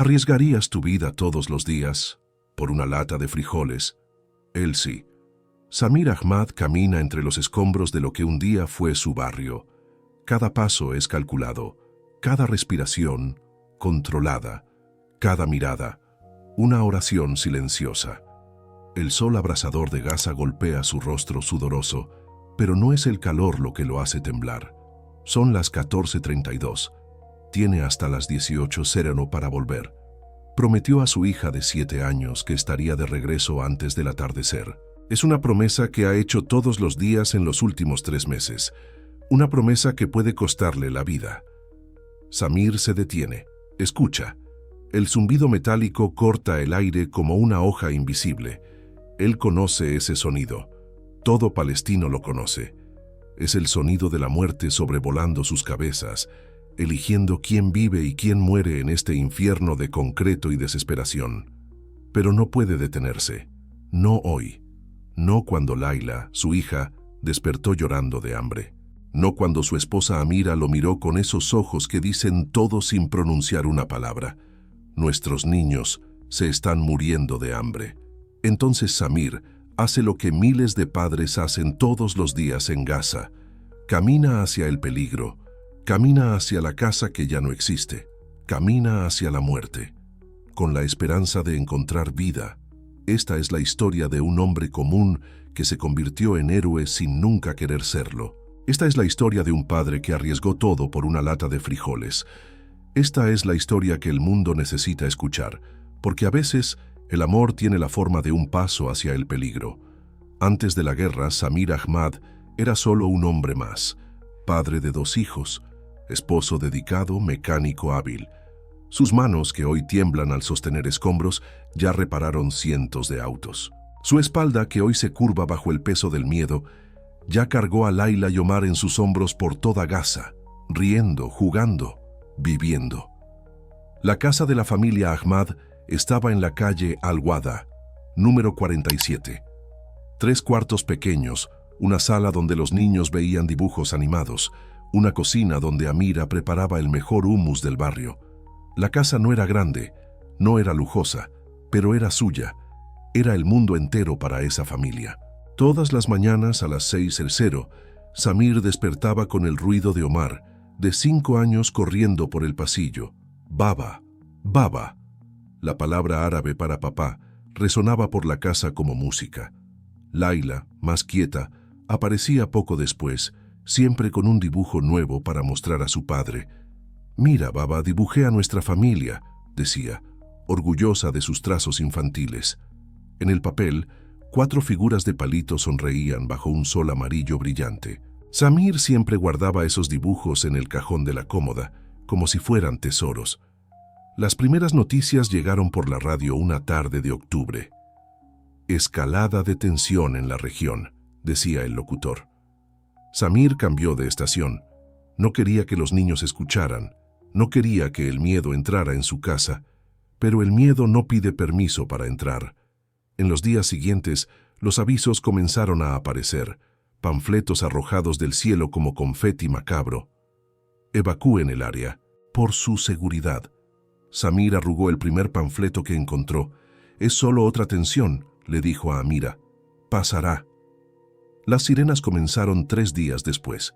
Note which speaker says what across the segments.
Speaker 1: ¿Arriesgarías tu vida todos los días por una lata de frijoles? Él sí. Samir Ahmad camina entre los escombros de lo que un día fue su barrio. Cada paso es calculado, cada respiración controlada, cada mirada una oración silenciosa. El sol abrasador de Gaza golpea su rostro sudoroso, pero no es el calor lo que lo hace temblar. Son las 14:32. Tiene hasta las 18 sereno para volver. Prometió a su hija de 7 años que estaría de regreso antes del atardecer. Es una promesa que ha hecho todos los días en los últimos 3 meses. Una promesa que puede costarle la vida. Samir se detiene. Escucha. El zumbido metálico corta el aire como una hoja invisible. Él conoce ese sonido. Todo palestino lo conoce. Es el sonido de la muerte sobrevolando sus cabezas, eligiendo quién vive y quién muere en este infierno de concreto y desesperación. Pero no puede detenerse. No hoy. No cuando Laila, su hija, despertó llorando de hambre. No cuando su esposa Amira lo miró con esos ojos que dicen todo sin pronunciar una palabra. Nuestros niños se están muriendo de hambre. Entonces Samir hace lo que miles de padres hacen todos los días en Gaza. Camina hacia el peligro, camina hacia la casa que ya no existe, camina hacia la muerte, con la esperanza de encontrar vida. Esta es la historia de un hombre común que se convirtió en héroe sin nunca querer serlo. Esta es la historia de un padre que arriesgó todo por una lata de frijoles. Esta es la historia que el mundo necesita escuchar, porque a veces el amor tiene la forma de un paso hacia el peligro. Antes de la guerra, Samir Ahmad era solo un hombre más, padre de 2 hijos, esposo dedicado, mecánico hábil. Sus manos, que hoy tiemblan al sostener escombros, ya repararon cientos de autos. Su espalda, que hoy se curva bajo el peso del miedo, ya cargó a Laila y Omar en sus hombros por toda Gaza, riendo, jugando, viviendo. La casa de la familia Ahmad estaba en la calle Al-Wada, número 47. 3 cuartos pequeños, una sala donde los niños veían dibujos animados, una cocina donde Amira preparaba el mejor hummus del barrio. La casa no era grande, no era lujosa, pero era suya. Era el mundo entero para esa familia. Todas las mañanas a las 6:00, Samir despertaba con el ruido de Omar, de 5 años, corriendo por el pasillo. Baba, baba. La palabra árabe para papá resonaba por la casa como música. Laila, más quieta, aparecía poco después, siempre con un dibujo nuevo para mostrar a su padre. «Mira, baba, dibujé a nuestra familia», decía, orgullosa de sus trazos infantiles. En el papel, 4 figuras de palito sonreían bajo un sol amarillo brillante. Samir siempre guardaba esos dibujos en el cajón de la cómoda, como si fueran tesoros. Las primeras noticias llegaron por la radio una tarde de octubre. «Escalada de tensión en la región», decía el locutor. Samir cambió de estación. No quería que los niños escucharan, no quería que el miedo entrara en su casa, pero el miedo no pide permiso para entrar. En los días siguientes, los avisos comenzaron a aparecer, panfletos arrojados del cielo como confeti macabro. «Evacúen el área, por su seguridad». Samir arrugó el primer panfleto que encontró. «Es solo otra tensión», le dijo a Amira. «Pasará». Las sirenas comenzaron 3 días después.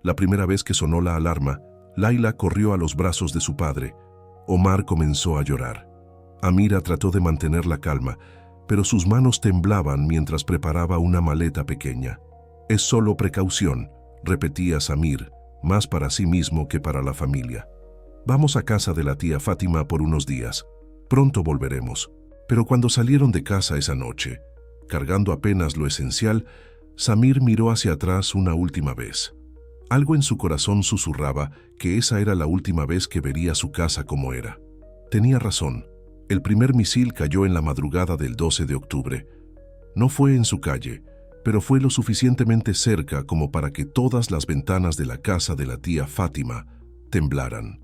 Speaker 1: La primera vez que sonó la alarma, Laila corrió a los brazos de su padre. Omar comenzó a llorar. Amira trató de mantener la calma, pero sus manos temblaban mientras preparaba una maleta pequeña. «Es solo precaución», repetía Samir, más para sí mismo que para la familia. «Vamos a casa de la tía Fátima por unos días. Pronto volveremos». Pero cuando salieron de casa esa noche, cargando apenas lo esencial, Samir miró hacia atrás una última vez. Algo en su corazón susurraba que esa era la última vez que vería su casa como era. Tenía razón. El primer misil cayó en la madrugada del 12 de octubre. No fue en su calle, pero fue lo suficientemente cerca como para que todas las ventanas de la casa de la tía Fátima temblaran.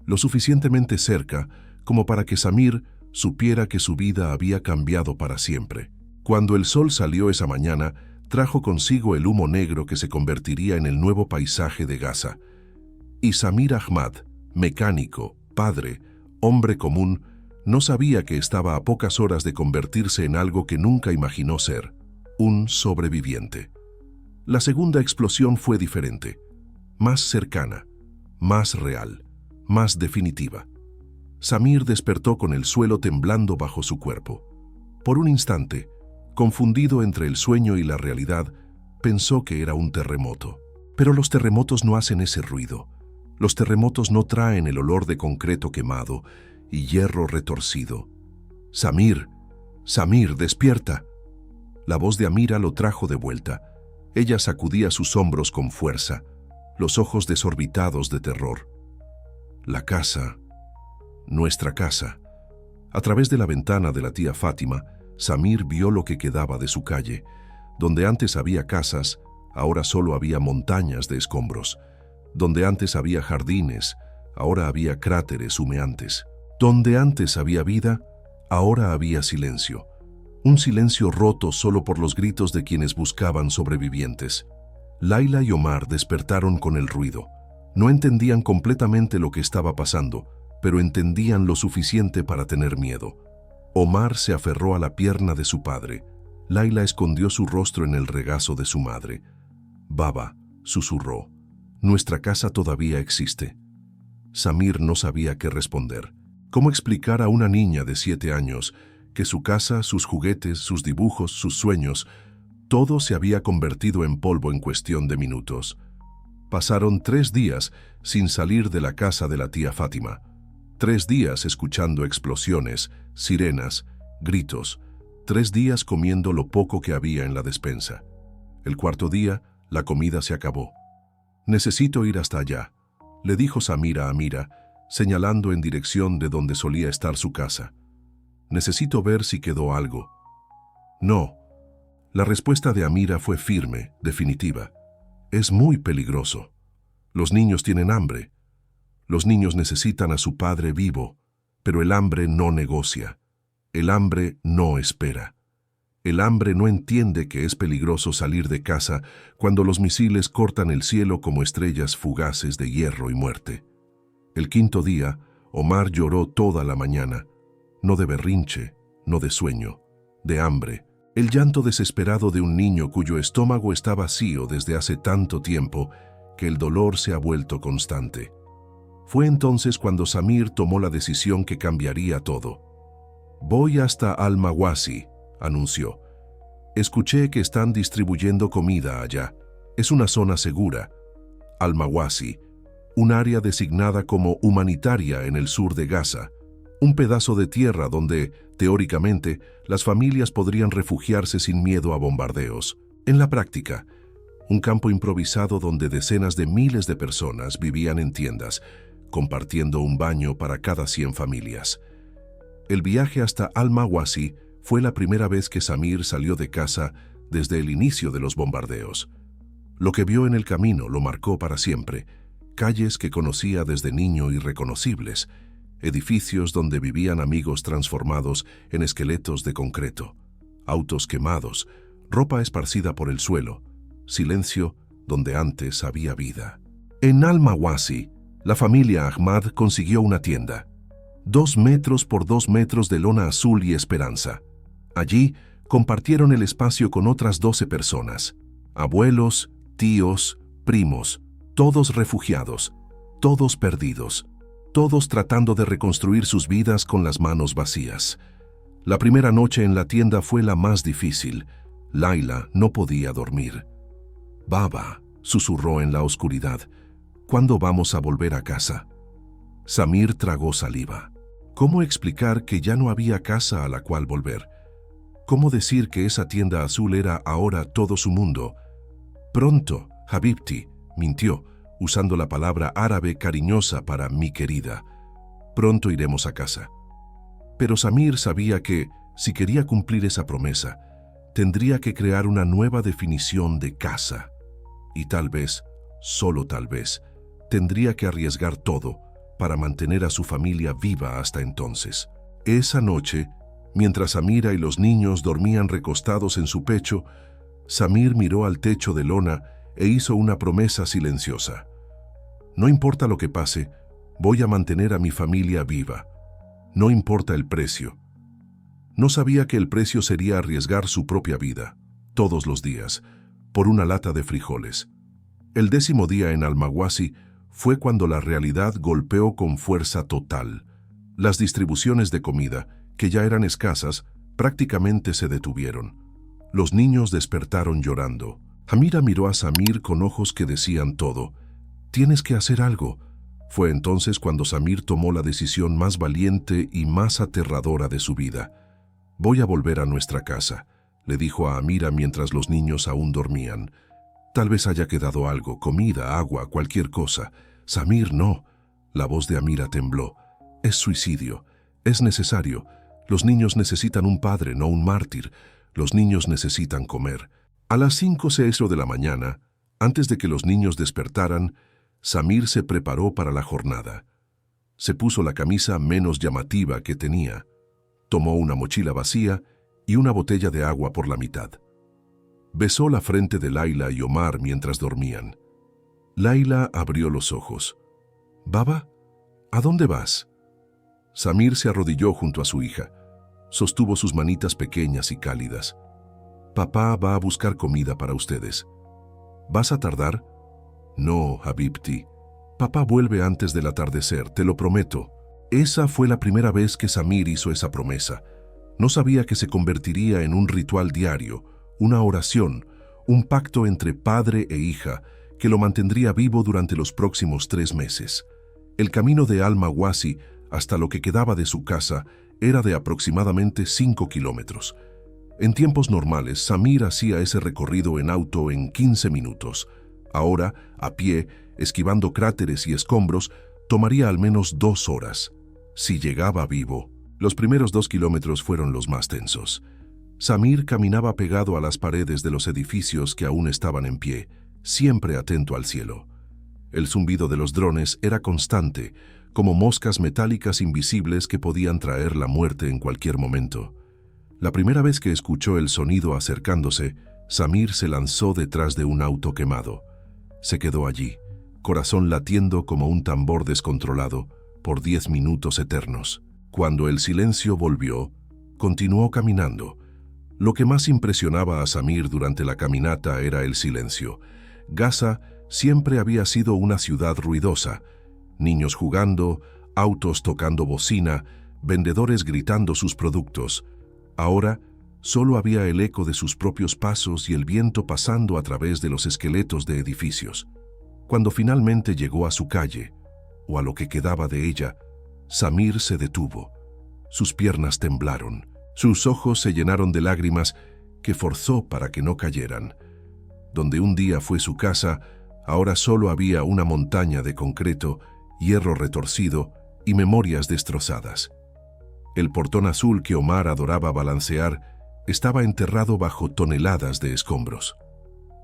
Speaker 1: Lo suficientemente cerca como para que Samir supiera que su vida había cambiado para siempre. Cuando el sol salió esa mañana, trajo consigo el humo negro que se convertiría en el nuevo paisaje de Gaza. Y Samir Ahmad, mecánico, padre, hombre común, no sabía que estaba a pocas horas de convertirse en algo que nunca imaginó ser, un sobreviviente. La segunda explosión fue diferente, más cercana, más real, más definitiva. Samir despertó con el suelo temblando bajo su cuerpo. Por un instante, confundido entre el sueño y la realidad, pensó que era un terremoto. Pero los terremotos no hacen ese ruido. Los terremotos no traen el olor de concreto quemado y hierro retorcido. «Samir, Samir, despierta». La voz de Amira lo trajo de vuelta. Ella sacudía sus hombros con fuerza, los ojos desorbitados de terror. La casa, nuestra casa. A través de la ventana de la tía Fátima, Samir vio lo que quedaba de su calle. Donde antes había casas, ahora solo había montañas de escombros. Donde antes había jardines, ahora había cráteres humeantes. Donde antes había vida, ahora había silencio. Un silencio roto solo por los gritos de quienes buscaban sobrevivientes. Laila y Omar despertaron con el ruido. No entendían completamente lo que estaba pasando, pero entendían lo suficiente para tener miedo. Omar se aferró a la pierna de su padre. Laila escondió su rostro en el regazo de su madre. «Baba», susurró, «nuestra casa todavía existe». Samir no sabía qué responder. ¿Cómo explicar a una niña de 7 años que su casa, sus juguetes, sus dibujos, sus sueños, todo se había convertido en polvo en cuestión de minutos? Pasaron 3 días sin salir de la casa de la tía Fátima. 3 días escuchando explosiones, sirenas, gritos. 3 días comiendo lo poco que había en la despensa. El 4.º día, la comida se acabó. «Necesito ir hasta allá», le dijo Samir a Amira, señalando en dirección de donde solía estar su casa. «Necesito ver si quedó algo». «No». La respuesta de Amira fue firme, definitiva. «Es muy peligroso. Los niños tienen hambre. Los niños necesitan a su padre vivo, pero el hambre no negocia. El hambre no espera. El hambre no entiende que es peligroso salir de casa cuando los misiles cortan el cielo como estrellas fugaces de hierro y muerte». El 5.º día, Omar lloró toda la mañana, no de berrinche, no de sueño, de hambre. El llanto desesperado de un niño cuyo estómago está vacío desde hace tanto tiempo que el dolor se ha vuelto constante. Fue entonces cuando Samir tomó la decisión que cambiaría todo. «Voy hasta Al-Mawasi», anunció. «Escuché que están distribuyendo comida allá. Es una zona segura. Al-Mawasi, un área designada como humanitaria en el sur de Gaza, un pedazo de tierra donde, teóricamente, las familias podrían refugiarse sin miedo a bombardeos. En la práctica, un campo improvisado donde decenas de miles de personas vivían en tiendas, compartiendo un baño para cada 100 familias. El viaje hasta Al-Mawasi fue la primera vez que Samir salió de casa desde el inicio de los bombardeos. Lo que vio en el camino lo marcó para siempre. Calles que conocía desde niño irreconocibles, edificios donde vivían amigos transformados en esqueletos de concreto, autos quemados, ropa esparcida por el suelo, silencio donde antes había vida. En Al-Mawasi, la familia Ahmad consiguió una tienda, 2 metros por 2 metros de lona azul y esperanza. Allí compartieron el espacio con otras 12 personas, abuelos, tíos, primos, todos refugiados, todos perdidos, todos tratando de reconstruir sus vidas con las manos vacías. La primera noche en la tienda fue la más difícil. Laila no podía dormir. «Baba», susurró en la oscuridad, «¿cuándo vamos a volver a casa?» Samir tragó saliva. ¿Cómo explicar que ya no había casa a la cual volver? ¿Cómo decir que esa tienda azul era ahora todo su mundo? «Pronto, Habibti», mintió, usando la palabra árabe cariñosa para «mi querida». «Pronto iremos a casa». Pero Samir sabía que, si quería cumplir esa promesa, tendría que crear una nueva definición de casa. Y tal vez, solo tal vez, tendría que arriesgar todo para mantener a su familia viva hasta entonces. Esa noche, mientras Amira y los niños dormían recostados en su pecho, Samir miró al techo de lona e hizo una promesa silenciosa. «No importa lo que pase, voy a mantener a mi familia viva. No importa el precio. No sabía que el precio sería arriesgar su propia vida, todos los días, por una lata de frijoles. El 10º día en Almaguasi fue cuando la realidad golpeó con fuerza total. Las distribuciones de comida, que ya eran escasas, prácticamente se detuvieron. Los niños despertaron llorando. Amira miró a Samir con ojos que decían todo. «Tienes que hacer algo». Fue entonces cuando Samir tomó la decisión más valiente y más aterradora de su vida. «Voy a volver a nuestra casa», le dijo a Amira mientras los niños aún dormían. «Tal vez haya quedado algo, comida, agua, cualquier cosa». «Samir, no». La voz de Amira tembló. «Es suicidio. Es necesario. Los niños necesitan un padre, no un mártir. Los niños necesitan comer». A las 5:00 de la mañana, antes de que los niños despertaran, Samir se preparó para la jornada. Se puso la camisa menos llamativa que tenía. Tomó una mochila vacía y una botella de agua por la mitad. Besó la frente de Laila y Omar mientras dormían. Laila abrió los ojos. «¿Baba? ¿A dónde vas?» Samir se arrodilló junto a su hija. Sostuvo sus manitas pequeñas y cálidas. «Papá va a buscar comida para ustedes». «¿Vas a tardar?» «No, Habibti. Papá vuelve antes del atardecer, te lo prometo». Esa fue la primera vez que Samir hizo esa promesa. No sabía que se convertiría en un ritual diario, una oración, un pacto entre padre e hija que lo mantendría vivo durante los próximos 3 meses. El camino de Almaguasi hasta lo que quedaba de su casa era de aproximadamente 5 kilómetros. En tiempos normales, Samir hacía ese recorrido en auto en 15 minutos. Ahora, a pie, esquivando cráteres y escombros, tomaría al menos 2 horas. Si llegaba vivo. Los primeros 2 kilómetros fueron los más tensos. Samir caminaba pegado a las paredes de los edificios que aún estaban en pie, siempre atento al cielo. El zumbido de los drones era constante, como moscas metálicas invisibles que podían traer la muerte en cualquier momento. La primera vez que escuchó el sonido acercándose, Samir se lanzó detrás de un auto quemado. Se quedó allí, corazón latiendo como un tambor descontrolado, por 10 minutos eternos. Cuando el silencio volvió, continuó caminando. Lo que más impresionaba a Samir durante la caminata era el silencio. Gaza siempre había sido una ciudad ruidosa. Niños jugando, autos tocando bocina, vendedores gritando sus productos. Ahora, solo había el eco de sus propios pasos y el viento pasando a través de los esqueletos de edificios. Cuando finalmente llegó a su calle, o a lo que quedaba de ella, Samir se detuvo. Sus piernas temblaron, sus ojos se llenaron de lágrimas que forzó para que no cayeran. Donde un día fue su casa, ahora solo había una montaña de concreto, hierro retorcido y memorias destrozadas. El portón azul que Omar adoraba balancear estaba enterrado bajo toneladas de escombros.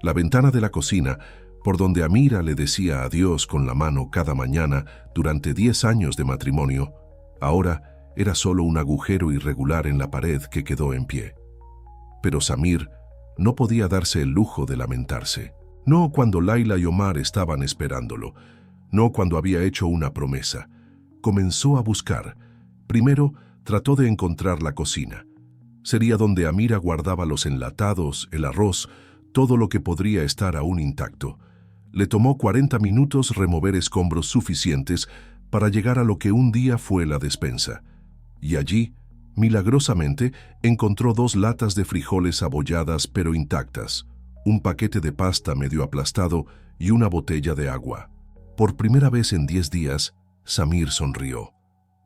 Speaker 1: La ventana de la cocina, por donde Amira le decía adiós con la mano cada mañana durante 10 años de matrimonio, ahora era solo un agujero irregular en la pared que quedó en pie. Pero Samir no podía darse el lujo de lamentarse. No cuando Laila y Omar estaban esperándolo, no cuando había hecho una promesa. Comenzó a buscar. Primero, trató de encontrar la cocina. Sería donde Amira guardaba los enlatados, el arroz, todo lo que podría estar aún intacto. Le tomó 40 minutos remover escombros suficientes para llegar a lo que un día fue la despensa. Y allí, milagrosamente, encontró 2 latas de frijoles abolladas pero intactas, un paquete de pasta medio aplastado y una botella de agua. Por primera vez en 10 días, Samir sonrió.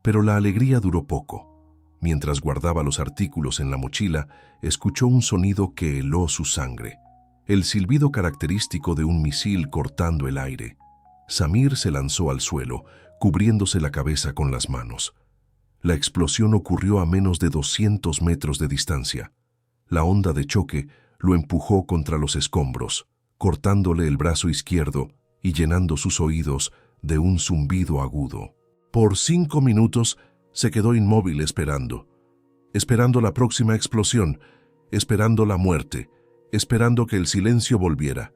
Speaker 1: Pero la alegría duró poco. Mientras guardaba los artículos en la mochila, escuchó un sonido que heló su sangre. El silbido característico de un misil cortando el aire. Samir se lanzó al suelo, cubriéndose la cabeza con las manos. La explosión ocurrió a menos de 200 metros de distancia. La onda de choque lo empujó contra los escombros, cortándole el brazo izquierdo y llenando sus oídos de un zumbido agudo. Por 5 minutos se quedó inmóvil esperando la próxima explosión, esperando la muerte, esperando que el silencio volviera.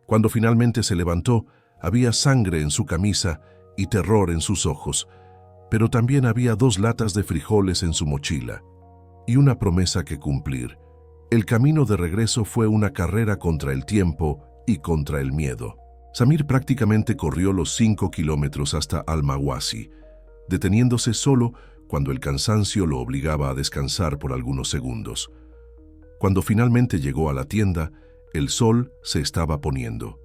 Speaker 1: Cuando finalmente se levantó, había sangre en su camisa y terror en sus ojos, pero también había 2 latas de frijoles en su mochila y una promesa que cumplir. El camino de regreso fue una carrera contra el tiempo y contra el miedo. Samir prácticamente corrió los 5 kilómetros hasta Al-Mawasi, deteniéndose solo cuando el cansancio lo obligaba a descansar por algunos segundos. Cuando finalmente llegó a la tienda, el sol se estaba poniendo,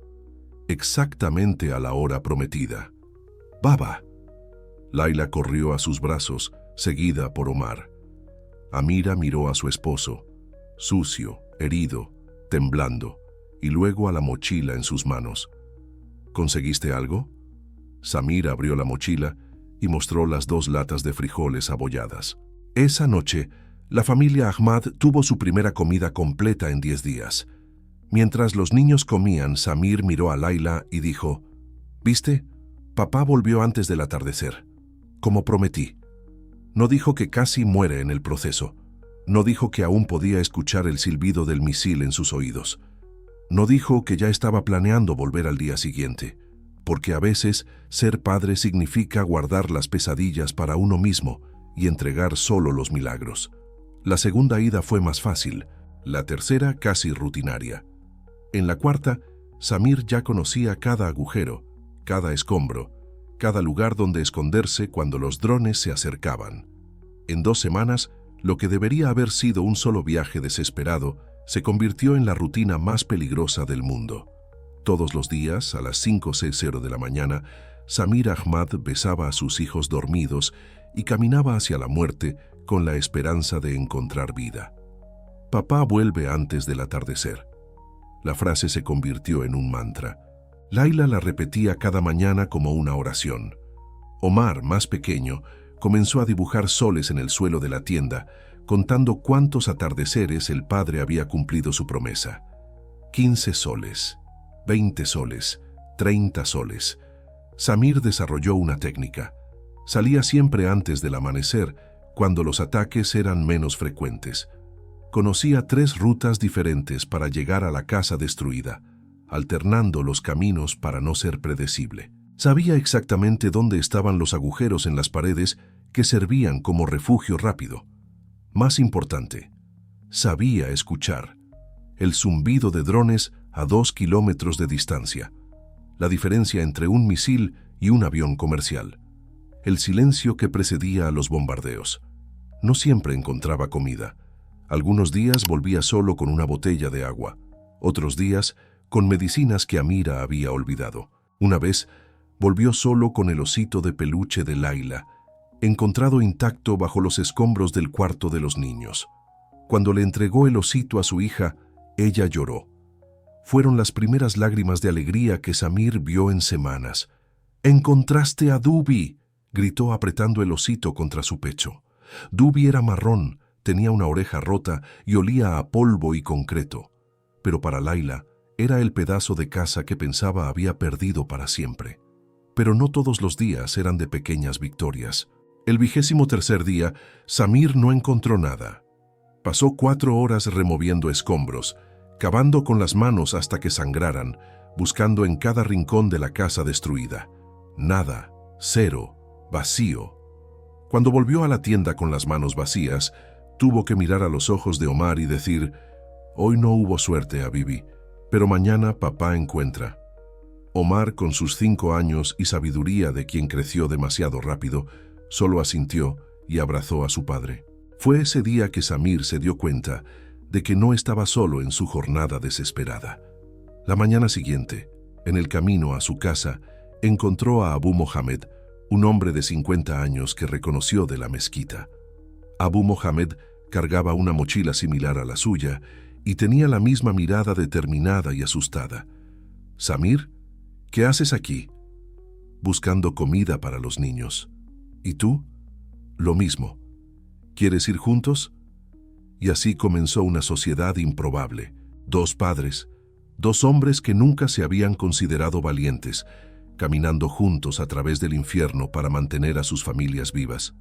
Speaker 1: exactamente a la hora prometida. ¡Baba! Laila corrió a sus brazos, seguida por Omar. Amira miró a su esposo, sucio, herido, temblando, y luego a la mochila en sus manos. ¿Conseguiste algo? Samir abrió la mochila y mostró las 2 latas de frijoles abolladas. Esa noche, la familia Ahmad tuvo su primera comida completa en 10 días. Mientras los niños comían, Samir miró a Laila y dijo: «¿Viste? Papá volvió antes del atardecer, como prometí. No dijo que casi muere en el proceso. No dijo que aún podía escuchar el silbido del misil en sus oídos. No dijo que ya estaba planeando volver al día siguiente, porque a veces ser padre significa guardar las pesadillas para uno mismo y entregar solo los milagros. La segunda ida fue más fácil, la tercera casi rutinaria. En la cuarta, Samir ya conocía cada agujero, cada escombro, cada lugar donde esconderse cuando los drones se acercaban. En 2 semanas, lo que debería haber sido un solo viaje desesperado se convirtió en la rutina más peligrosa del mundo. Todos los días, a las 5:00 de la mañana, Samir Ahmad besaba a sus hijos dormidos y caminaba hacia la muerte con la esperanza de encontrar vida. «Papá vuelve antes del atardecer». La frase se convirtió en un mantra. Laila la repetía cada mañana como una oración. Omar, más pequeño, comenzó a dibujar soles en el suelo de la tienda, contando cuántos atardeceres el padre había cumplido su promesa. 15 soles, 20 soles, 30 soles. Samir desarrolló una técnica. Salía siempre antes del amanecer, cuando los ataques eran menos frecuentes. Conocía 3 rutas diferentes para llegar a la casa destruida, alternando los caminos para no ser predecible. Sabía exactamente dónde estaban los agujeros en las paredes que servían como refugio rápido. Más importante, sabía escuchar el zumbido de drones a 2 kilómetros de distancia, la diferencia entre un misil y un avión comercial, el silencio que precedía a los bombardeos. No siempre encontraba comida. Algunos días volvía solo con una botella de agua, otros días con medicinas que Amira había olvidado. Una vez volvió solo con el osito de peluche de Laila, encontrado intacto bajo los escombros del cuarto de los niños. Cuando le entregó el osito a su hija, ella lloró. Fueron las primeras lágrimas de alegría que Samir vio en semanas. «¡Encontraste a Dubi!», gritó apretando el osito contra su pecho. Dubi era marrón, tenía una oreja rota y olía a polvo y concreto. Pero para Laila, era el pedazo de casa que pensaba había perdido para siempre. Pero no todos los días eran de pequeñas victorias. El 23º día, Samir no encontró nada. Pasó 4 horas removiendo escombros, cavando con las manos hasta que sangraran, buscando en cada rincón de la casa destruida. Nada, cero, vacío. Cuando volvió a la tienda con las manos vacías, tuvo que mirar a los ojos de Omar y decir: «Hoy no hubo suerte, Habibi, pero mañana papá encuentra». Omar, con sus 5 años y sabiduría de quien creció demasiado rápido, solo asintió y abrazó a su padre. Fue ese día que Samir se dio cuenta de que no estaba solo en su jornada desesperada. La mañana siguiente, en el camino a su casa, encontró a Abu Mohamed, un hombre de 50 años que reconoció de la mezquita. Abu Mohamed cargaba una mochila similar a la suya y tenía la misma mirada determinada y asustada. «Samir, ¿qué haces aquí?» «Buscando comida para los niños». «¿Y tú?» «Lo mismo. ¿Quieres ir juntos?» Y así comenzó una sociedad improbable. 2 padres, 2 hombres que nunca se habían considerado valientes, caminando juntos a través del infierno para mantener a sus familias vivas.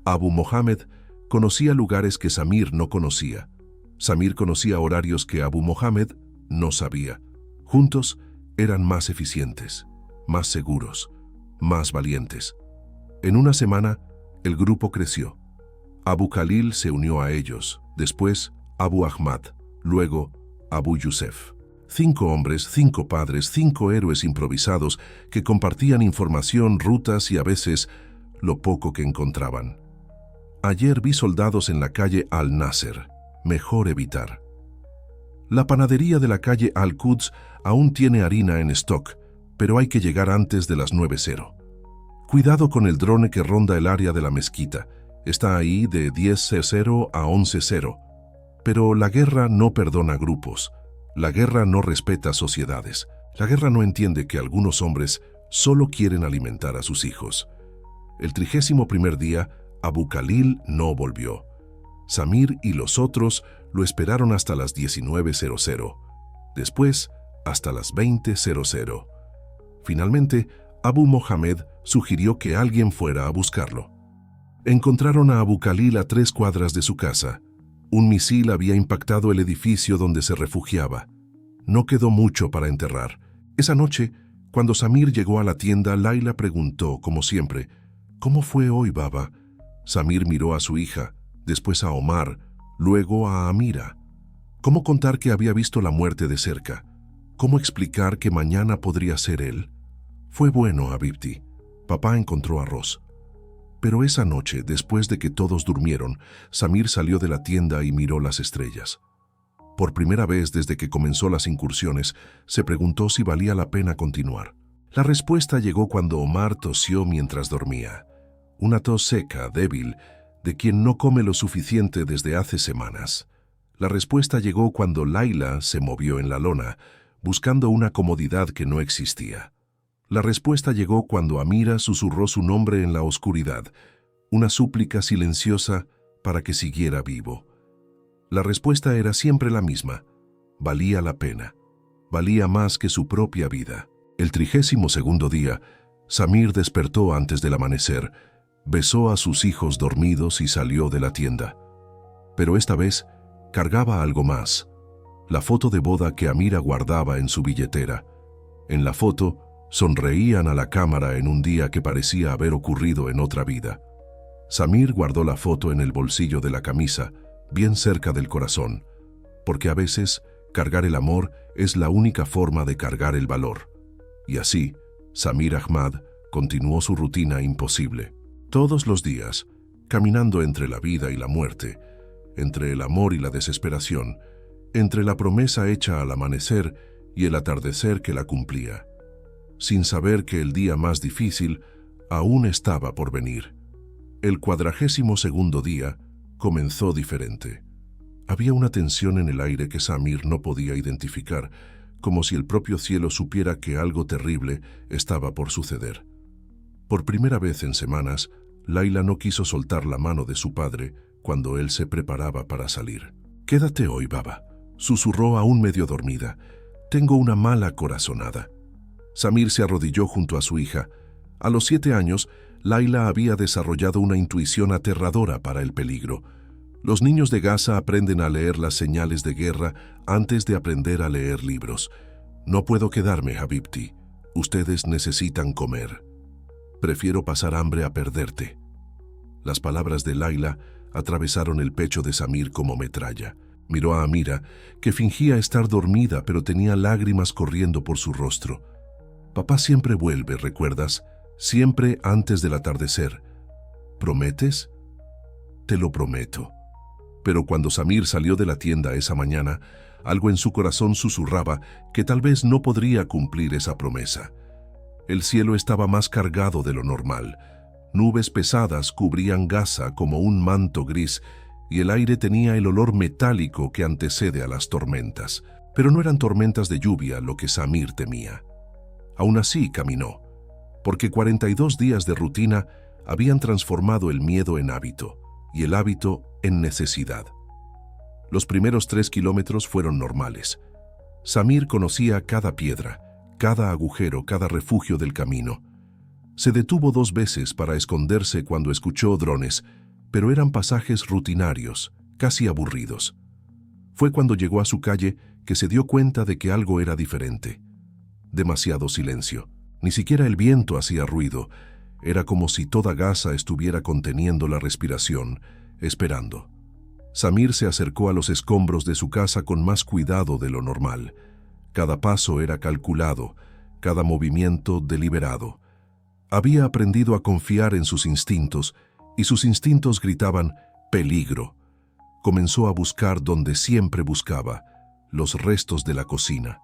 Speaker 1: Abu Mohamed conocía lugares que Samir no conocía. Samir conocía horarios que Abu Mohamed no sabía. Juntos eran más eficientes, más seguros, más valientes. En una semana, el grupo creció. Abu Khalil se unió a ellos, después Abu Ahmad, luego Abu Yusef. 5 hombres, 5 padres, 5 héroes improvisados que compartían información, rutas y a veces lo poco que encontraban. Ayer vi soldados en la calle Al-Nasser. Mejor evitar. La panadería de la calle Al-Quds aún tiene harina en stock, pero hay que llegar antes de las 9:00. Cuidado con el drone que ronda el área de la mezquita. Está ahí de 10:00 a 11:00. Pero la guerra no perdona grupos. La guerra no respeta sociedades. La guerra no entiende que algunos hombres solo quieren alimentar a sus hijos. El 31º día, Abu Khalil no volvió. Samir y los otros lo esperaron hasta las 19:00. Después, hasta las 20:00. Finalmente, Abu Mohamed sugirió que alguien fuera a buscarlo. Encontraron a Abu Khalil a 3 cuadras de su casa. Un misil había impactado el edificio donde se refugiaba. No quedó mucho para enterrar. Esa noche, cuando Samir llegó a la tienda, Laila preguntó, como siempre, «¿Cómo fue hoy, Baba?» Samir miró a su hija, después a Omar, luego a Amira. ¿Cómo contar que había visto la muerte de cerca? ¿Cómo explicar que mañana podría ser él? Fue bueno, Habibti. Papá encontró arroz. Pero esa noche, después de que todos durmieron, Samir salió de la tienda y miró las estrellas. Por primera vez desde que comenzó las incursiones, se preguntó si valía la pena continuar. La respuesta llegó cuando Omar tosió mientras dormía. Una tos seca, débil, de quien no come lo suficiente desde hace semanas. La respuesta llegó cuando Laila se movió en la lona, buscando una comodidad que no existía. La respuesta llegó cuando Amira susurró su nombre en la oscuridad, una súplica silenciosa para que siguiera vivo. La respuesta era siempre la misma: valía la pena, valía más que su propia vida. El 32º día, Samir despertó antes del amanecer, besó a sus hijos dormidos y salió de la tienda. Pero esta vez cargaba algo más: la foto de boda que Amira guardaba en su billetera. En la foto, sonreían a la cámara en un día que parecía haber ocurrido en otra vida. Samir guardó la foto en el bolsillo de la camisa, bien cerca del corazón, porque a veces cargar el amor es la única forma de cargar el valor. Y así, Samir Ahmad continuó su rutina imposible. Todos los días, caminando entre la vida y la muerte, entre el amor y la desesperación, entre la promesa hecha al amanecer y el atardecer que la cumplía, sin saber que el día más difícil aún estaba por venir. El 42º día comenzó diferente. Había una tensión en el aire que Samir no podía identificar, como si el propio cielo supiera que algo terrible estaba por suceder. Por primera vez en semanas, Laila no quiso soltar la mano de su padre cuando él se preparaba para salir. «Quédate hoy, Baba», susurró aún medio dormida. «Tengo una mala corazonada». Samir se arrodilló junto a su hija. A los 7 años, Laila había desarrollado una intuición aterradora para el peligro. Los niños de Gaza aprenden a leer las señales de guerra antes de aprender a leer libros. «No puedo quedarme, Habibti. Ustedes necesitan comer. Prefiero pasar hambre a perderte». Las palabras de Laila atravesaron el pecho de Samir como metralla. Miró a Amira, que fingía estar dormida pero tenía lágrimas corriendo por su rostro. «Papá siempre vuelve, ¿recuerdas? Siempre antes del atardecer. ¿Prometes?» «Te lo prometo». Pero cuando Samir salió de la tienda esa mañana, algo en su corazón susurraba que tal vez no podría cumplir esa promesa. El cielo estaba más cargado de lo normal. Nubes pesadas cubrían Gaza como un manto gris y el aire tenía el olor metálico que antecede a las tormentas. Pero no eran tormentas de lluvia lo que Samir temía. Aún así caminó, porque 42 días de rutina habían transformado el miedo en hábito y el hábito en necesidad. Los primeros 3 kilómetros fueron normales. Samir conocía cada piedra, cada agujero, cada refugio del camino. Se detuvo 2 veces para esconderse cuando escuchó drones, pero eran pasajes rutinarios, casi aburridos. Fue cuando llegó a su calle que se dio cuenta de que algo era diferente. Demasiado silencio. Ni siquiera el viento hacía ruido. Era como si toda Gaza estuviera conteniendo la respiración, esperando. Samir se acercó a los escombros de su casa con más cuidado de lo normal. Cada paso era calculado, cada movimiento deliberado. Había aprendido a confiar en sus instintos, y sus instintos gritaban «peligro». Comenzó a buscar donde siempre buscaba, los restos de la cocina.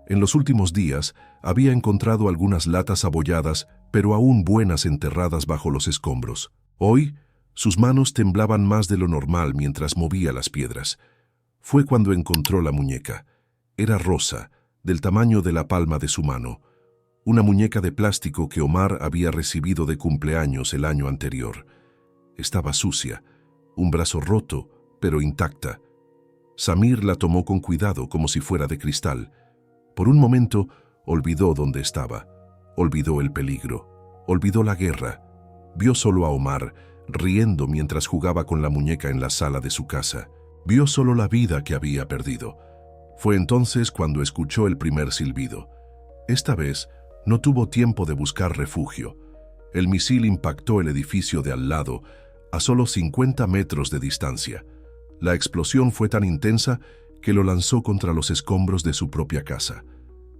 Speaker 1: En los últimos días había encontrado algunas latas abolladas, pero aún buenas enterradas bajo los escombros. Hoy, sus manos temblaban más de lo normal mientras movía las piedras. Fue cuando encontró la muñeca. Era rosa, del tamaño de la palma de su mano. Una muñeca de plástico que Omar había recibido de cumpleaños el año anterior. Estaba sucia, un brazo roto, pero intacta. Samir la tomó con cuidado como si fuera de cristal. Por un momento, olvidó dónde estaba. Olvidó el peligro. Olvidó la guerra. Vio solo a Omar, riendo mientras jugaba con la muñeca en la sala de su casa. Vio solo la vida que había perdido. Fue entonces cuando escuchó el primer silbido. Esta vez, no tuvo tiempo de buscar refugio. El misil impactó el edificio de al lado, a solo 50 metros de distancia. La explosión fue tan intensa que lo lanzó contra los escombros de su propia casa,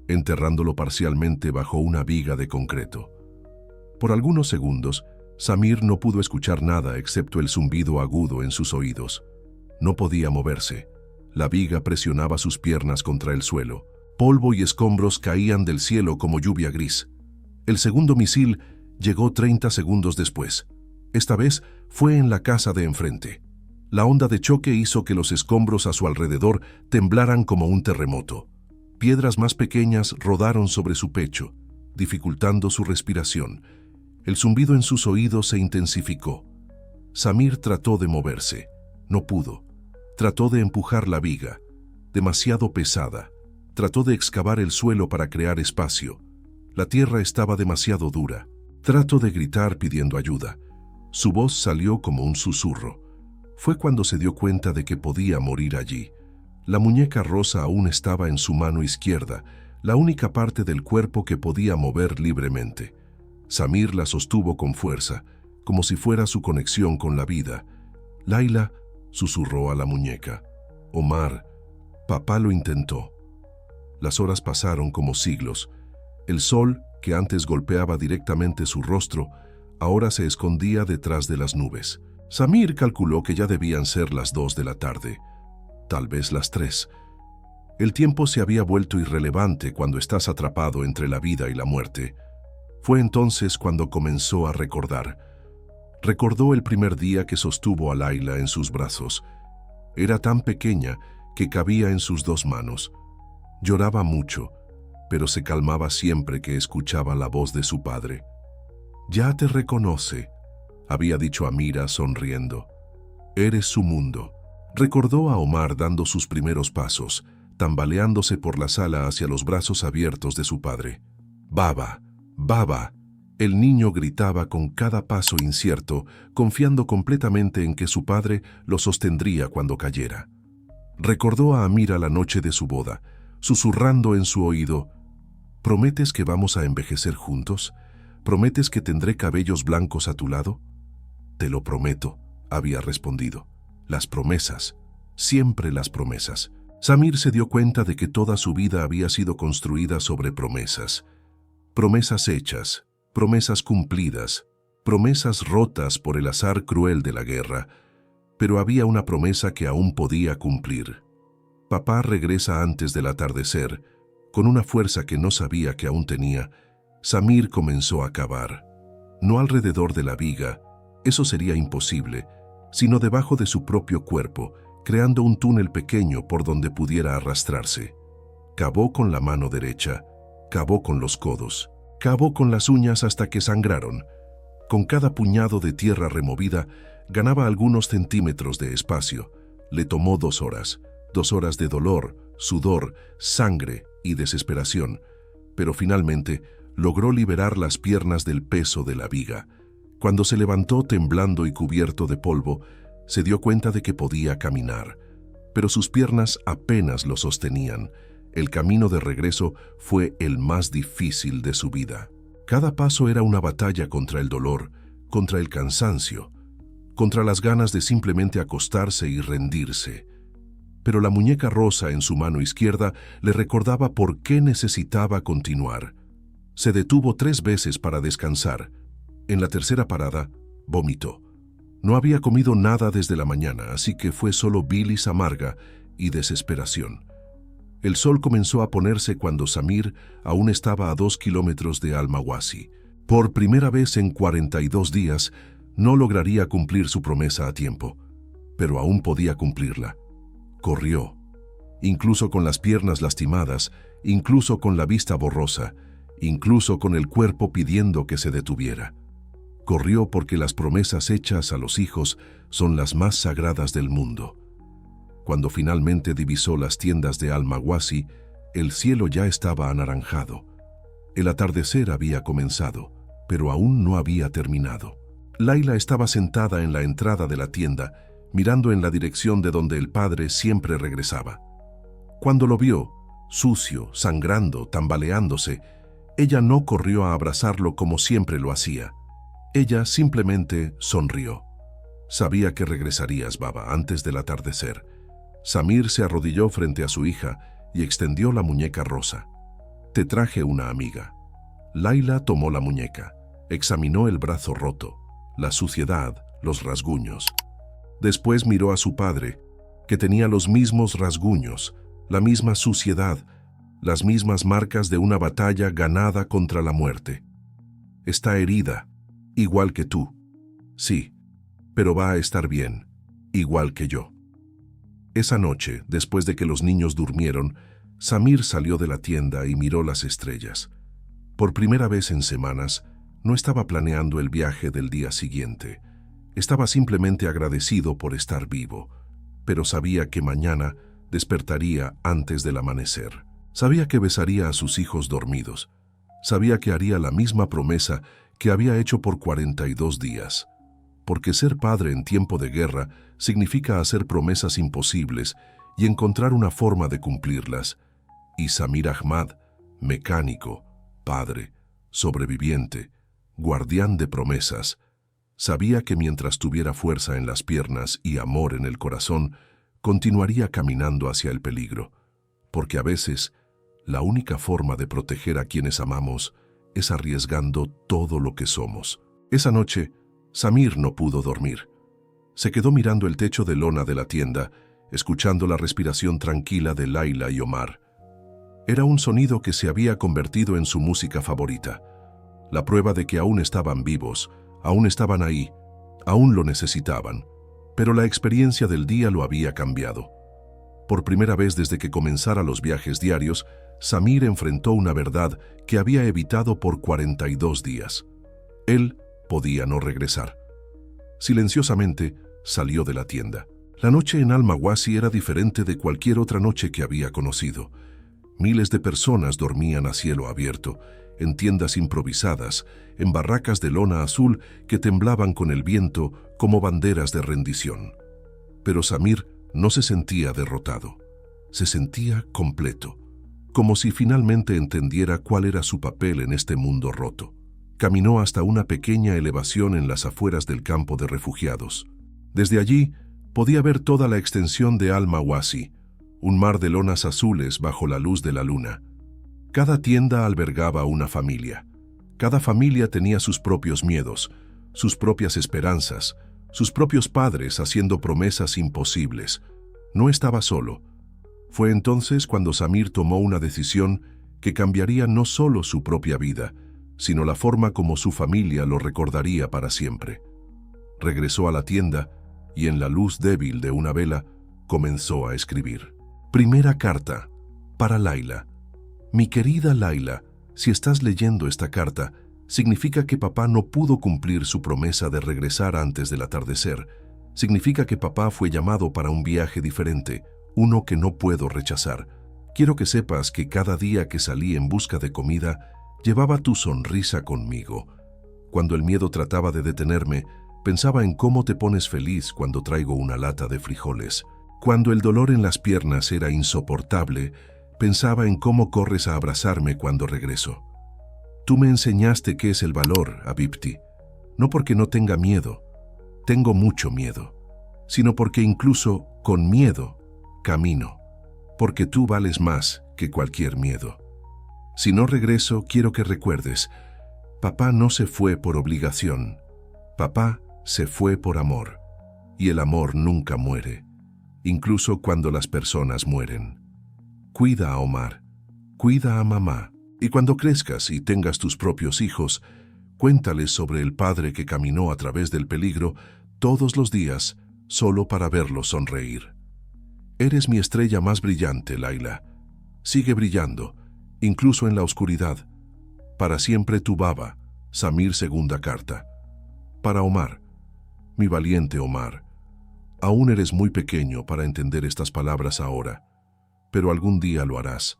Speaker 1: enterrándolo parcialmente bajo una viga de concreto. Por algunos segundos, Samir no pudo escuchar nada excepto el zumbido agudo en sus oídos. No podía moverse. La viga presionaba sus piernas contra el suelo. Polvo y escombros caían del cielo como lluvia gris. El segundo misil llegó 30 segundos después. Esta vez fue en la casa de enfrente. La onda de choque hizo que los escombros a su alrededor temblaran como un terremoto. Piedras más pequeñas rodaron sobre su pecho, dificultando su respiración. El zumbido en sus oídos se intensificó. Samir trató de moverse. No pudo. Trató de empujar la viga, demasiado pesada. Trató de excavar el suelo para crear espacio. La tierra estaba demasiado dura. Trató de gritar pidiendo ayuda. Su voz salió como un susurro. Fue cuando se dio cuenta de que podía morir allí. La muñeca rosa aún estaba en su mano izquierda, la única parte del cuerpo que podía mover libremente. Samir la sostuvo con fuerza, como si fuera su conexión con la vida. Laila susurró a la muñeca. Omar, papá lo intentó. Las horas pasaron como siglos. El sol, que antes golpeaba directamente su rostro, ahora se escondía detrás de las nubes. Samir calculó que ya debían ser las 2 de la tarde, tal vez las 3. El tiempo se había vuelto irrelevante cuando estás atrapado entre la vida y la muerte. Fue entonces cuando comenzó a recordar. Recordó el primer día que sostuvo a Laila en sus brazos. Era tan pequeña que cabía en sus 2 manos. Lloraba mucho, pero se calmaba siempre que escuchaba la voz de su padre. «Ya te reconoce», había dicho Amira sonriendo. «Eres su mundo». Recordó a Omar dando sus primeros pasos, tambaleándose por la sala hacia los brazos abiertos de su padre. «Baba, Baba». El niño gritaba con cada paso incierto, confiando completamente en que su padre lo sostendría cuando cayera. Recordó a Amira la noche de su boda, susurrando en su oído: «¿Prometes que vamos a envejecer juntos? ¿Prometes que tendré cabellos blancos a tu lado?» «Te lo prometo», había respondido. Las promesas, siempre las promesas. Samir se dio cuenta de que toda su vida había sido construida sobre promesas. Promesas hechas, promesas cumplidas, promesas rotas por el azar cruel de la guerra. Pero había una promesa que aún podía cumplir. Papá regresa antes del atardecer. Con una fuerza que no sabía que aún tenía, Samir comenzó a cavar. No alrededor de la viga, eso sería imposible, sino debajo de su propio cuerpo, creando un túnel pequeño por donde pudiera arrastrarse. Cavó con la mano derecha, cavó con los codos, cavó con las uñas hasta que sangraron. Con cada puñado de tierra removida, ganaba algunos centímetros de espacio. Le tomó 2 horas, 2 horas de dolor, sudor, sangre y desesperación, pero finalmente logró liberar las piernas del peso de la viga. Cuando se levantó temblando y cubierto de polvo, se dio cuenta de que podía caminar, pero sus piernas apenas lo sostenían. El camino de regreso fue el más difícil de su vida. Cada paso era una batalla contra el dolor, contra el cansancio, contra las ganas de simplemente acostarse y rendirse. Pero la muñeca rosa en su mano izquierda le recordaba por qué necesitaba continuar. Se detuvo 3 veces para descansar. En la tercera parada, vomitó. No había comido nada desde la mañana, así que fue solo bilis amarga y desesperación. El sol comenzó a ponerse cuando Samir aún estaba a 2 kilómetros de Al-Mawasi. Por primera vez en 42 días, no lograría cumplir su promesa a tiempo, pero aún podía cumplirla. Corrió, incluso con las piernas lastimadas, incluso con la vista borrosa, incluso con el cuerpo pidiendo que se detuviera. Corrió porque las promesas hechas a los hijos son las más sagradas del mundo. Cuando finalmente divisó las tiendas de Al-Mawasi, el cielo ya estaba anaranjado. El atardecer había comenzado, pero aún no había terminado. Laila estaba sentada en la entrada de la tienda, mirando en la dirección de donde el padre siempre regresaba. Cuando lo vio, sucio, sangrando, tambaleándose, ella no corrió a abrazarlo como siempre lo hacía. Ella simplemente sonrió. Sabía que regresarías, baba, antes del atardecer. Samir se arrodilló frente a su hija y extendió la muñeca rosa. Te traje una amiga. Laila tomó la muñeca, examinó el brazo roto, la suciedad, los rasguños. Después miró a su padre, que tenía los mismos rasguños, la misma suciedad, las mismas marcas de una batalla ganada contra la muerte. Está herida, igual que tú. Sí, pero va a estar bien, igual que yo. Esa noche, después de que los niños durmieron, Samir salió de la tienda y miró las estrellas. Por primera vez en semanas, no estaba planeando el viaje del día siguiente. Estaba simplemente agradecido por estar vivo, pero sabía que mañana despertaría antes del amanecer. Sabía que besaría a sus hijos dormidos. Sabía que haría la misma promesa que había hecho por 42 días. Porque ser padre en tiempo de guerra significa hacer promesas imposibles y encontrar una forma de cumplirlas. Y Samir Ahmad, mecánico, padre, sobreviviente, guardián de promesas, sabía que mientras tuviera fuerza en las piernas y amor en el corazón, continuaría caminando hacia el peligro, porque a veces la única forma de proteger a quienes amamos es arriesgando todo lo que somos. Esa noche, Samir no pudo dormir. Se quedó mirando el techo de lona de la tienda, escuchando la respiración tranquila de Laila y Omar. Era un sonido que se había convertido en su música favorita, la prueba de que aún estaban vivos, aún estaban ahí, aún lo necesitaban, pero la experiencia del día lo había cambiado. Por primera vez desde que comenzara los viajes diarios, Samir enfrentó una verdad que había evitado por 42 días. Él podía no regresar. Silenciosamente salió de la tienda. La noche en Al-Mawasi era diferente de cualquier otra noche que había conocido. Miles de personas dormían a cielo abierto, en tiendas improvisadas, en barracas de lona azul que temblaban con el viento como banderas de rendición. Pero Samir no se sentía derrotado. Se sentía completo, como si finalmente entendiera cuál era su papel en este mundo roto. Caminó hasta una pequeña elevación en las afueras del campo de refugiados. Desde allí podía ver toda la extensión de Al-Mawasi, un mar de lonas azules bajo la luz de la luna. Cada tienda albergaba una familia. Cada familia tenía sus propios miedos, sus propias esperanzas, sus propios padres haciendo promesas imposibles. No estaba solo. Fue entonces cuando Samir tomó una decisión que cambiaría no solo su propia vida, sino la forma como su familia lo recordaría para siempre. Regresó a la tienda y en la luz débil de una vela comenzó a escribir. Primera carta, para Laila. Mi querida Laila, si estás leyendo esta carta, significa que papá no pudo cumplir su promesa de regresar antes del atardecer. Significa que papá fue llamado para un viaje diferente, uno que no puedo rechazar. Quiero que sepas que cada día que salí en busca de comida, llevaba tu sonrisa conmigo. Cuando el miedo trataba de detenerme, pensaba en cómo te pones feliz cuando traigo una lata de frijoles. Cuando el dolor en las piernas era insoportable, pensaba en cómo corres a abrazarme cuando regreso. Tú me enseñaste qué es el valor, Abibti, no porque no tenga miedo, tengo mucho miedo, sino porque incluso con miedo camino, porque tú vales más que cualquier miedo. Si no regreso, quiero que recuerdes, papá no se fue por obligación, papá se fue por amor, y el amor nunca muere, incluso cuando las personas mueren. Cuida a Omar, cuida a mamá, y cuando crezcas y tengas tus propios hijos, cuéntales sobre el padre que caminó a través del peligro todos los días solo para verlos sonreír. Eres mi estrella más brillante, Laila. Sigue brillando, incluso en la oscuridad. Para siempre tu baba, Samir, segunda carta. Para Omar, mi valiente Omar. Aún eres muy pequeño para entender estas palabras ahora, pero algún día lo harás.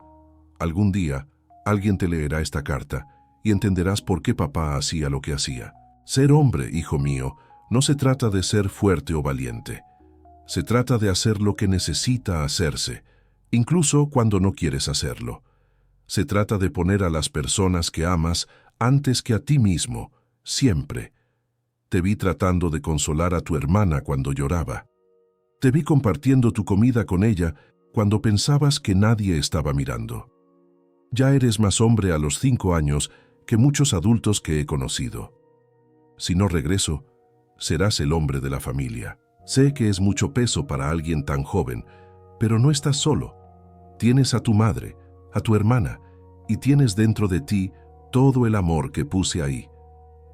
Speaker 1: Algún día, alguien te leerá esta carta y entenderás por qué papá hacía lo que hacía. Ser hombre, hijo mío, no se trata de ser fuerte o valiente. Se trata de hacer lo que necesita hacerse, incluso cuando no quieres hacerlo. Se trata de poner a las personas que amas antes que a ti mismo, siempre. Te vi tratando de consolar a tu hermana cuando lloraba. Te vi compartiendo tu comida con ella cuando pensabas que nadie estaba mirando. Ya eres más hombre a los 5 años que muchos adultos que he conocido. Si no regreso, serás el hombre de la familia. Sé que es mucho peso para alguien tan joven, pero no estás solo. Tienes a tu madre, a tu hermana, y tienes dentro de ti todo el amor que puse ahí.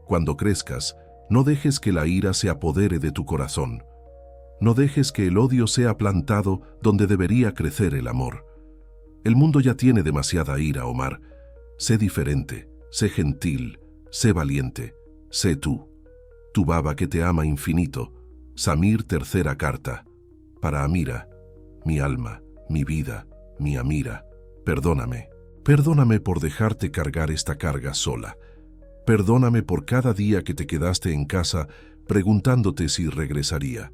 Speaker 1: Cuando crezcas, no dejes que la ira se apodere de tu corazón. No dejes que el odio sea plantado donde debería crecer el amor. El mundo ya tiene demasiada ira, Omar. Sé diferente, sé gentil, sé valiente, sé tú. Tu baba que te ama infinito. Samir, tercera carta. Para Amira, mi alma, mi vida, mi Amira, perdóname. Perdóname por dejarte cargar esta carga sola. Perdóname por cada día que te quedaste en casa preguntándote si regresaría.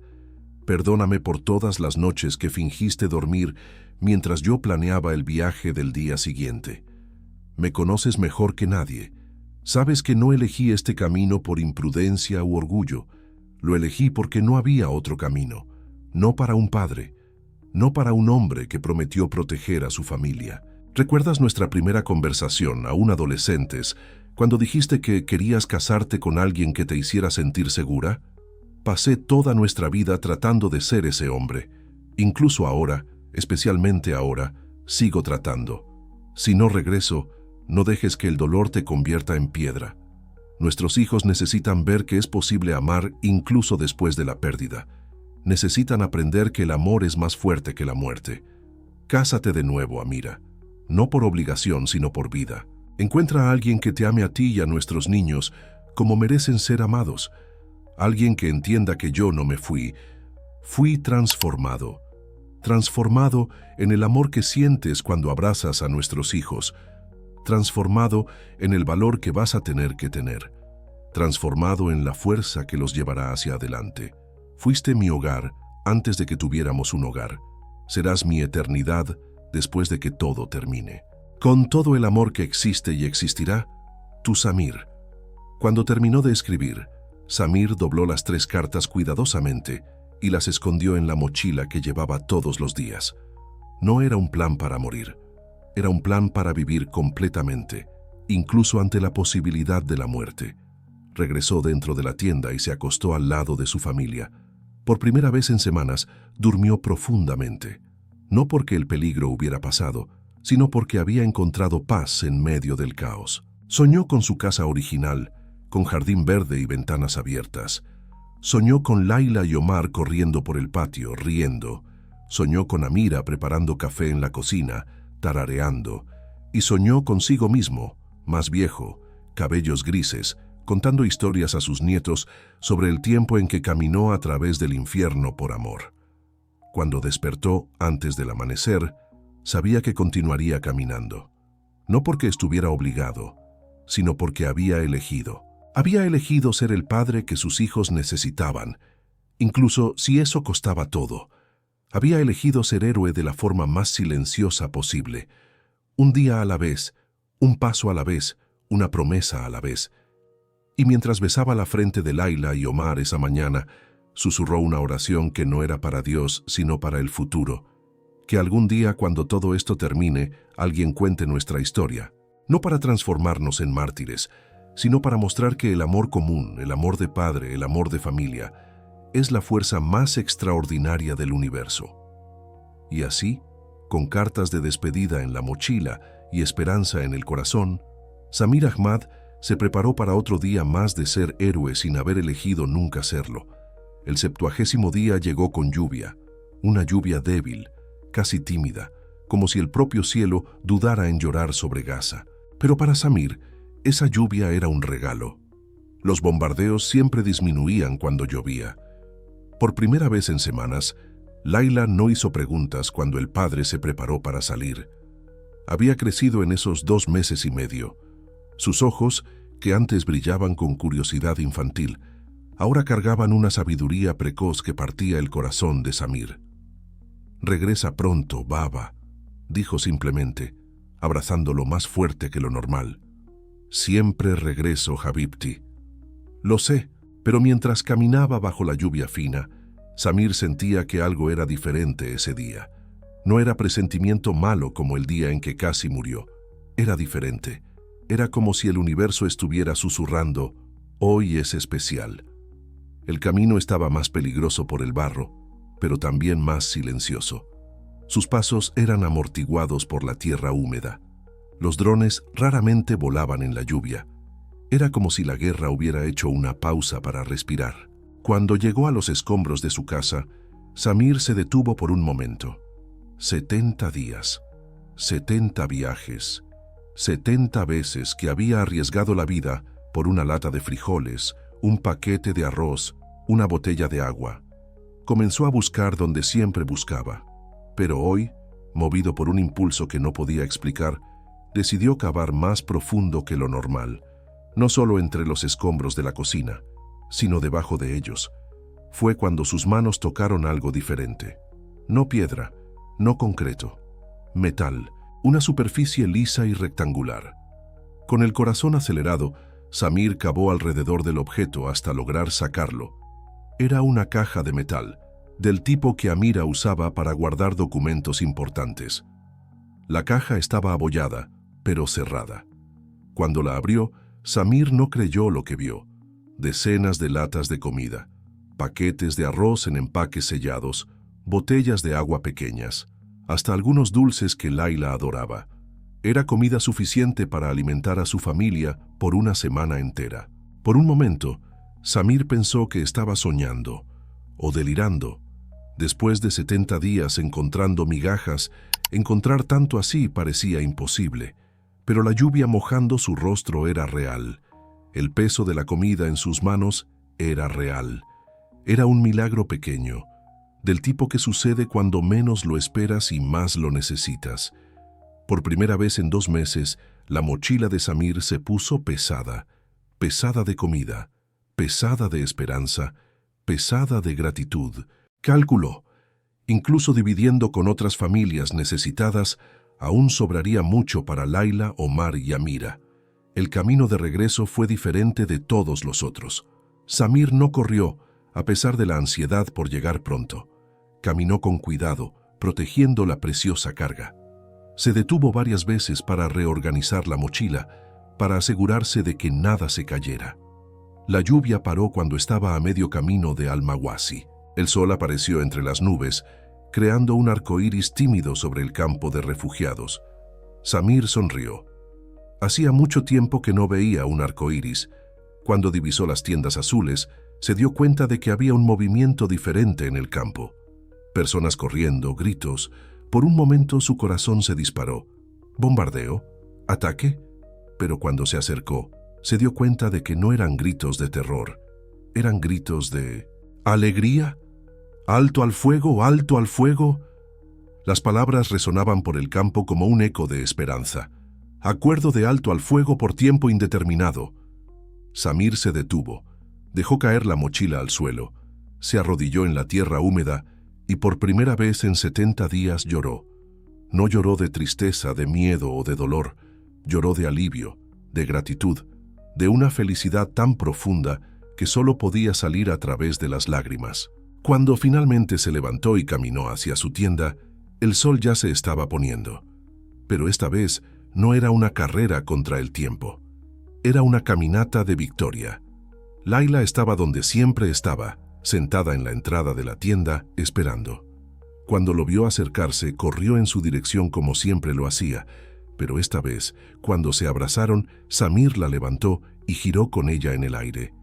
Speaker 1: Perdóname por todas las noches que fingiste dormir mientras yo planeaba el viaje del día siguiente. Me conoces mejor que nadie. Sabes que no elegí este camino por imprudencia u orgullo. Lo elegí porque no había otro camino. No para un padre. No para un hombre que prometió proteger a su familia. ¿Recuerdas nuestra primera conversación, aún adolescentes, cuando dijiste que querías casarte con alguien que te hiciera sentir segura? Pasé toda nuestra vida tratando de ser ese hombre. Incluso ahora, especialmente ahora, sigo tratando. Si no regreso, no dejes que el dolor te convierta en piedra. Nuestros hijos necesitan ver que es posible amar incluso después de la pérdida. Necesitan aprender que el amor es más fuerte que la muerte. Cásate de nuevo, Amira. No por obligación, sino por vida. Encuentra a alguien que te ame a ti y a nuestros niños como merecen ser amados. Alguien que entienda que yo no me fui. Fui transformado. Transformado en el amor que sientes cuando abrazas a nuestros hijos. Transformado en el valor que vas a tener que tener. Transformado en la fuerza que los llevará hacia adelante. Fuiste mi hogar antes de que tuviéramos un hogar. Serás mi eternidad después de que todo termine. Con todo el amor que existe y existirá, tu Samir. Cuando terminó de escribir, Samir dobló las 3 cartas cuidadosamente y las escondió en la mochila que llevaba todos los días. No era un plan para morir. Era un plan para vivir completamente, incluso ante la posibilidad de la muerte. Regresó dentro de la tienda y se acostó al lado de su familia. Por primera vez en semanas, durmió profundamente. No porque el peligro hubiera pasado, sino porque había encontrado paz en medio del caos. Soñó con su casa original, con jardín verde y ventanas abiertas. Soñó con Laila y Omar corriendo por el patio, riendo. Soñó con Amira preparando café en la cocina, tarareando. Y soñó consigo mismo, más viejo, cabellos grises, contando historias a sus nietos sobre el tiempo en que caminó a través del infierno por amor. Cuando despertó antes del amanecer, sabía que continuaría caminando. No porque estuviera obligado, sino porque había elegido. Había elegido ser el padre que sus hijos necesitaban, incluso si eso costaba todo. Había elegido ser héroe de la forma más silenciosa posible. Un día a la vez, un paso a la vez, una promesa a la vez. Y mientras besaba la frente de Laila y Omar esa mañana, susurró una oración que no era para Dios, sino para el futuro. Que algún día, cuando todo esto termine, alguien cuente nuestra historia, no para transformarnos en mártires, sino para mostrar que el amor común, el amor de padre, el amor de familia, es la fuerza más extraordinaria del universo. Y así, con cartas de despedida en la mochila y esperanza en el corazón, Samir Ahmad se preparó para otro día más de ser héroe sin haber elegido nunca serlo. El 70º día llegó con lluvia, una lluvia débil, casi tímida, como si el propio cielo dudara en llorar sobre Gaza. Pero para Samir, esa lluvia era un regalo. Los bombardeos siempre disminuían cuando llovía. Por primera vez en semanas, Laila no hizo preguntas cuando el padre se preparó para salir. Había crecido en esos 2 meses y medio. Sus ojos, que antes brillaban con curiosidad infantil, ahora cargaban una sabiduría precoz que partía el corazón de Samir. «Regresa pronto, Baba», dijo simplemente, abrazándolo más fuerte que lo normal. «Siempre regreso, Habibti». «Lo sé», pero mientras caminaba bajo la lluvia fina, Samir sentía que algo era diferente ese día. No era presentimiento malo como el día en que casi murió. Era diferente. Era como si el universo estuviera susurrando, «Hoy es especial». El camino estaba más peligroso por el barro, pero también más silencioso. Sus pasos eran amortiguados por la tierra húmeda. Los drones raramente volaban en la lluvia. Era como si la guerra hubiera hecho una pausa para respirar. Cuando llegó a los escombros de su casa, Samir se detuvo por un momento. 70 días, 70 viajes, 70 veces que había arriesgado la vida por una lata de frijoles, un paquete de arroz, una botella de agua. Comenzó a buscar donde siempre buscaba, pero hoy, movido por un impulso que no podía explicar, decidió cavar más profundo que lo normal, no solo entre los escombros de la cocina, sino debajo de ellos. Fue cuando sus manos tocaron algo diferente. No piedra, no concreto, metal, una superficie lisa y rectangular. Con el corazón acelerado, Samir cavó alrededor del objeto hasta lograr sacarlo. Era una caja de metal, del tipo que Amira usaba para guardar documentos importantes. La caja estaba abollada, pero cerrada. Cuando la abrió, Samir no creyó lo que vio. Decenas de latas de comida, paquetes de arroz en empaques sellados, botellas de agua pequeñas, hasta algunos dulces que Laila adoraba. Era comida suficiente para alimentar a su familia por una semana entera. Por un momento, Samir pensó que estaba soñando o delirando. Después de 70 días encontrando migajas, encontrar tanto así parecía imposible. Pero la lluvia mojando su rostro era real. El peso de la comida en sus manos era real. Era un milagro pequeño, del tipo que sucede cuando menos lo esperas y más lo necesitas. Por primera vez en 2 meses, la mochila de Samir se puso pesada, pesada de comida, pesada de esperanza, pesada de gratitud. Calculó, incluso dividiendo con otras familias necesitadas, aún sobraría mucho para Laila, Omar y Amira. El camino de regreso fue diferente de todos los otros. Samir no corrió, a pesar de la ansiedad por llegar pronto. Caminó con cuidado, protegiendo la preciosa carga. Se detuvo varias veces para reorganizar la mochila, para asegurarse de que nada se cayera. La lluvia paró cuando estaba a medio camino de Al-Mawasi. El sol apareció entre las nubes, creando un arcoíris tímido sobre el campo de refugiados. Samir sonrió. Hacía mucho tiempo que no veía un arcoíris. Cuando divisó las tiendas azules, se dio cuenta de que había un movimiento diferente en el campo. Personas corriendo, gritos. Por un momento su corazón se disparó. ¿Bombardeo? ¿Ataque? Pero cuando se acercó, se dio cuenta de que no eran gritos de terror. Eran gritos de alegría. ¡Alto al fuego! ¡Alto al fuego! Las palabras resonaban por el campo como un eco de esperanza. Acuerdo de alto al fuego por tiempo indeterminado. Samir se detuvo, dejó caer la mochila al suelo, se arrodilló en la tierra húmeda y por primera vez en 70 días lloró. No lloró de tristeza, de miedo o de dolor, lloró de alivio, de gratitud, de una felicidad tan profunda que solo podía salir a través de las lágrimas. Cuando finalmente se levantó y caminó hacia su tienda, el sol ya se estaba poniendo. Pero esta vez no era una carrera contra el tiempo. Era una caminata de victoria. Laila estaba donde siempre estaba, sentada en la entrada de la tienda, esperando. Cuando lo vio acercarse, corrió en su dirección como siempre lo hacía, pero esta vez, cuando se abrazaron, Samir la levantó y giró con ella en el aire.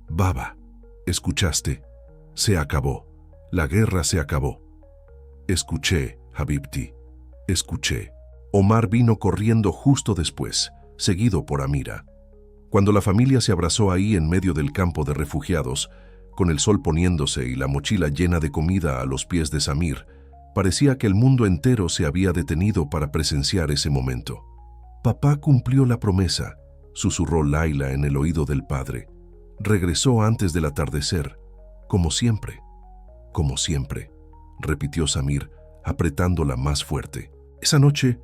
Speaker 1: «Baba, ¿escuchaste? Se acabó. La guerra se acabó». «Escuché, Habibti, escuché». Omar vino corriendo justo después, seguido por Amira. Cuando la familia se abrazó ahí en medio del campo de refugiados, con el sol poniéndose y la mochila llena de comida a los pies de Samir, parecía que el mundo entero se había detenido para presenciar ese momento. «Papá cumplió la promesa», susurró Laila en el oído del padre. «Regresó antes del atardecer, como siempre». «Como siempre», repitió Samir, apretándola más fuerte. Esa noche,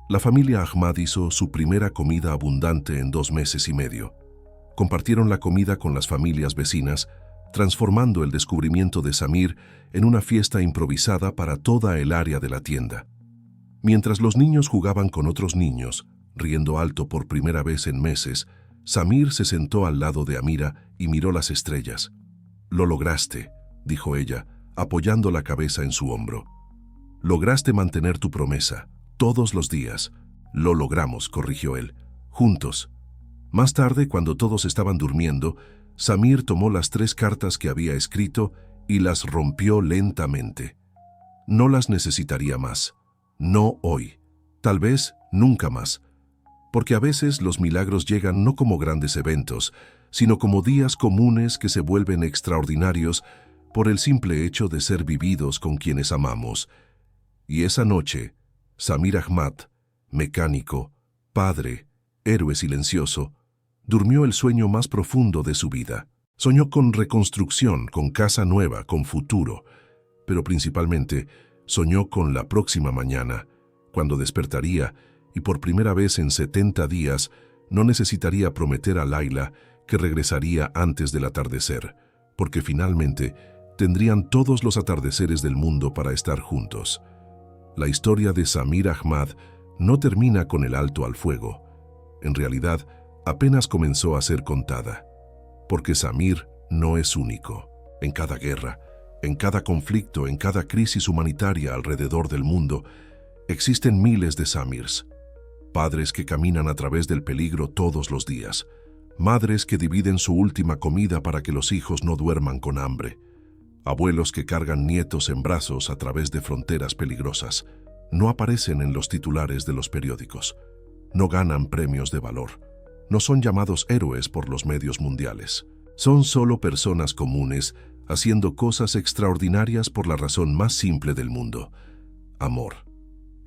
Speaker 1: la familia Ahmad hizo su primera comida abundante en 2 meses y medio. Compartieron la comida con las familias vecinas, transformando el descubrimiento de Samir en una fiesta improvisada para toda el área de la tienda. Mientras los niños jugaban con otros niños, riendo alto por primera vez en meses, Samir se sentó al lado de Amira y miró las estrellas. «Lo lograste», dijo ella, apoyando la cabeza en su hombro. «Lograste mantener tu promesa, todos los días». «Lo logramos», corrigió él, «juntos». Más tarde, cuando todos estaban durmiendo, Samir tomó las 3 cartas que había escrito y las rompió lentamente. No las necesitaría más. No hoy. Tal vez nunca más. Porque a veces los milagros llegan no como grandes eventos, sino como días comunes que se vuelven extraordinarios por el simple hecho de ser vividos con quienes amamos. Y esa noche, Samir Ahmad, mecánico, padre, héroe silencioso, durmió el sueño más profundo de su vida. Soñó con reconstrucción, con casa nueva, con futuro, pero principalmente soñó con la próxima mañana, cuando despertaría y por primera vez en 70 días no necesitaría prometer a Laila que regresaría antes del atardecer, porque finalmente tendrían todos los atardeceres del mundo para estar juntos. La historia de Samir Ahmad no termina con el alto al fuego. En realidad, apenas comenzó a ser contada. Porque Samir no es único. En cada guerra, en cada conflicto, en cada crisis humanitaria alrededor del mundo, existen miles de Samirs. Padres que caminan a través del peligro todos los días. Madres que dividen su última comida para que los hijos no duerman con hambre. Abuelos que cargan nietos en brazos a través de fronteras peligrosas. No aparecen en los titulares de los periódicos. No ganan premios de valor. No son llamados héroes por los medios mundiales. Son solo personas comunes haciendo cosas extraordinarias por la razón más simple del mundo: amor.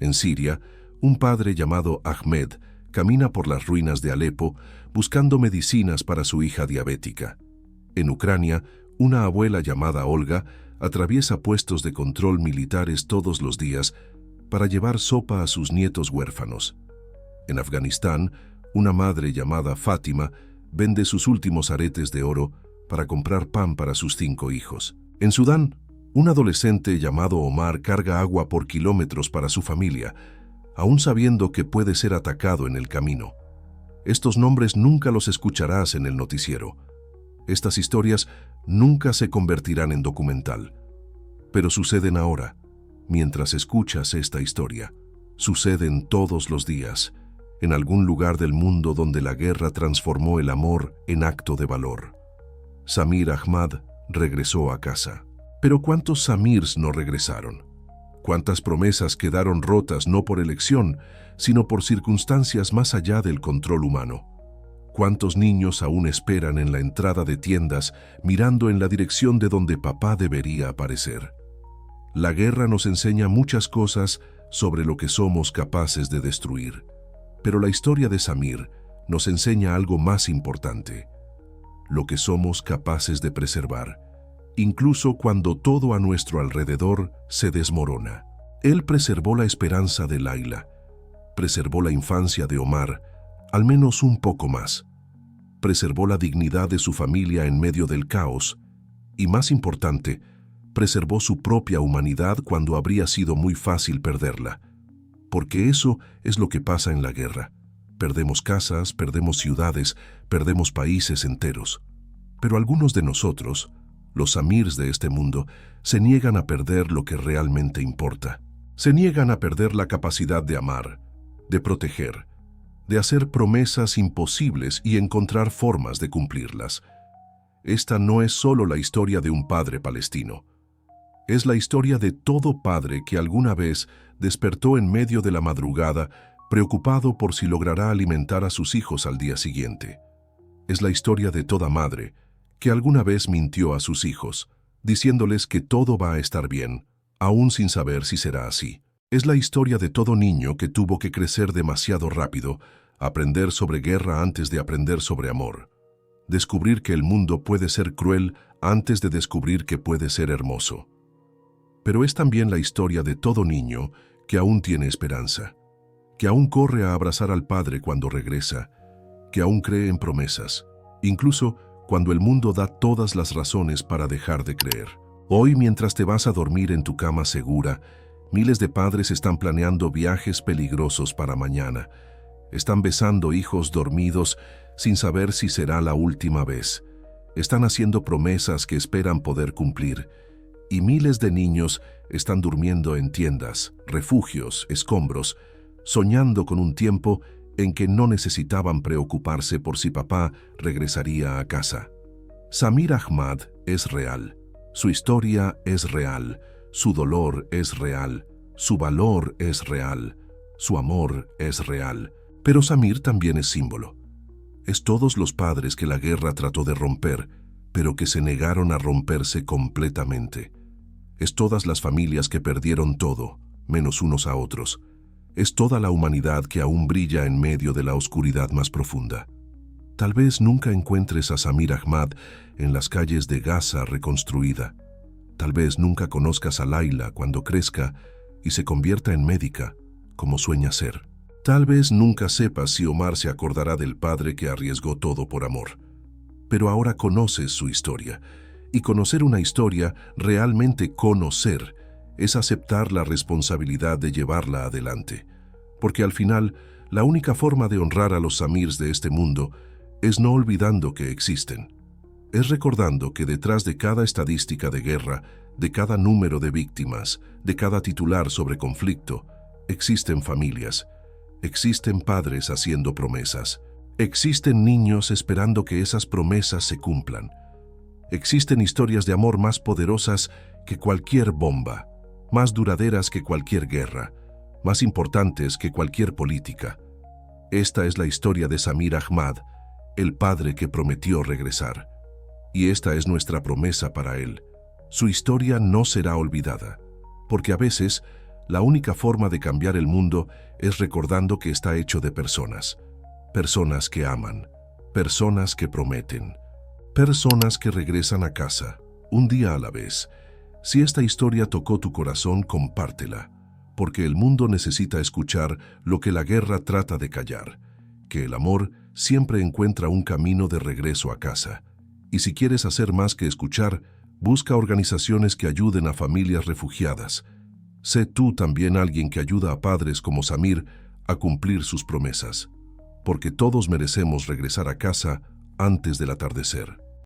Speaker 1: En Siria, un padre llamado Ahmed camina por las ruinas de Alepo buscando medicinas para su hija diabética. En Ucrania, una abuela llamada Olga atraviesa puestos de control militares todos los días para llevar sopa a sus nietos huérfanos. En Afganistán, una madre llamada Fátima vende sus últimos aretes de oro para comprar pan para sus 5 hijos. En Sudán, un adolescente llamado Omar carga agua por kilómetros para su familia, aún sabiendo que puede ser atacado en el camino. Estos nombres nunca los escucharás en el noticiero. Estas historias nunca se convertirán en documental. Pero suceden ahora, mientras escuchas esta historia. Suceden todos los días, en algún lugar del mundo donde la guerra transformó el amor en acto de valor. Samir Ahmad regresó a casa. Pero ¿cuántos Samirs no regresaron? ¿Cuántas promesas quedaron rotas no por elección, sino por circunstancias más allá del control humano? ¿Cuántos niños aún esperan en la entrada de tiendas mirando en la dirección de donde papá debería aparecer? La guerra nos enseña muchas cosas sobre lo que somos capaces de destruir. Pero la historia de Samir nos enseña algo más importante: lo que somos capaces de preservar, incluso cuando todo a nuestro alrededor se desmorona. Él preservó la esperanza de Laila, preservó la infancia de Omar, al menos un poco más. Preservó la dignidad de su familia en medio del caos y, más importante, preservó su propia humanidad cuando habría sido muy fácil perderla. Porque eso es lo que pasa en la guerra. Perdemos casas, perdemos ciudades, perdemos países enteros. Pero algunos de nosotros, los Samirs de este mundo, se niegan a perder lo que realmente importa. Se niegan a perder la capacidad de amar, de proteger, de hacer promesas imposibles y encontrar formas de cumplirlas. Esta no es solo la historia de un padre palestino. Es la historia de todo padre que alguna vez despertó en medio de la madrugada preocupado por si logrará alimentar a sus hijos al día siguiente. Es la historia de toda madre que alguna vez mintió a sus hijos, diciéndoles que todo va a estar bien, aún sin saber si será así. Es la historia de todo niño que tuvo que crecer demasiado rápido, aprender sobre guerra antes de aprender sobre amor, descubrir que el mundo puede ser cruel antes de descubrir que puede ser hermoso. Pero es también la historia de todo niño que aún tiene esperanza, que aún corre a abrazar al padre cuando regresa, que aún cree en promesas, incluso cuando el mundo da todas las razones para dejar de creer. Hoy, mientras te vas a dormir en tu cama segura, miles de padres están planeando viajes peligrosos para mañana. Están besando hijos dormidos sin saber si será la última vez. Están haciendo promesas que esperan poder cumplir. Y miles de niños están durmiendo en tiendas, refugios, escombros, soñando con un tiempo en que no necesitaban preocuparse por si papá regresaría a casa. Samir Ahmad es real. Su historia es real. Su dolor es real. Su valor es real. Su amor es real. Pero Samir también es símbolo. Es todos los padres que la guerra trató de romper, pero que se negaron a romperse completamente. Es todas las familias que perdieron todo, menos unos a otros. Es toda la humanidad que aún brilla en medio de la oscuridad más profunda. Tal vez nunca encuentres a Samir Ahmad en las calles de Gaza reconstruida. Tal vez nunca conozcas a Laila cuando crezca y se convierta en médica, como sueña ser. Tal vez nunca sepas si Omar se acordará del padre que arriesgó todo por amor. Pero ahora conoces su historia. Y conocer una historia, realmente conocer, es aceptar la responsabilidad de llevarla adelante. Porque al final, la única forma de honrar a los Samirs de este mundo es no olvidando que existen. Es recordando que detrás de cada estadística de guerra, de cada número de víctimas, de cada titular sobre conflicto, existen familias, existen padres haciendo promesas, existen niños esperando que esas promesas se cumplan. Existen historias de amor más poderosas que cualquier bomba, más duraderas que cualquier guerra, más importantes que cualquier política. Esta es la historia de Samir Ahmad, el padre que prometió regresar. Y esta es nuestra promesa para él. Su historia no será olvidada, porque a veces la única forma de cambiar el mundo es recordando que está hecho de personas. Personas que aman, personas que prometen, personas que regresan a casa, un día a la vez. Si esta historia tocó tu corazón, compártela, porque el mundo necesita escuchar lo que la guerra trata de callar, que el amor siempre encuentra un camino de regreso a casa. Y si quieres hacer más que escuchar, busca organizaciones que ayuden a familias refugiadas. Sé tú también alguien que ayuda a padres como Samir a cumplir sus promesas, porque todos merecemos regresar a casa antes del atardecer.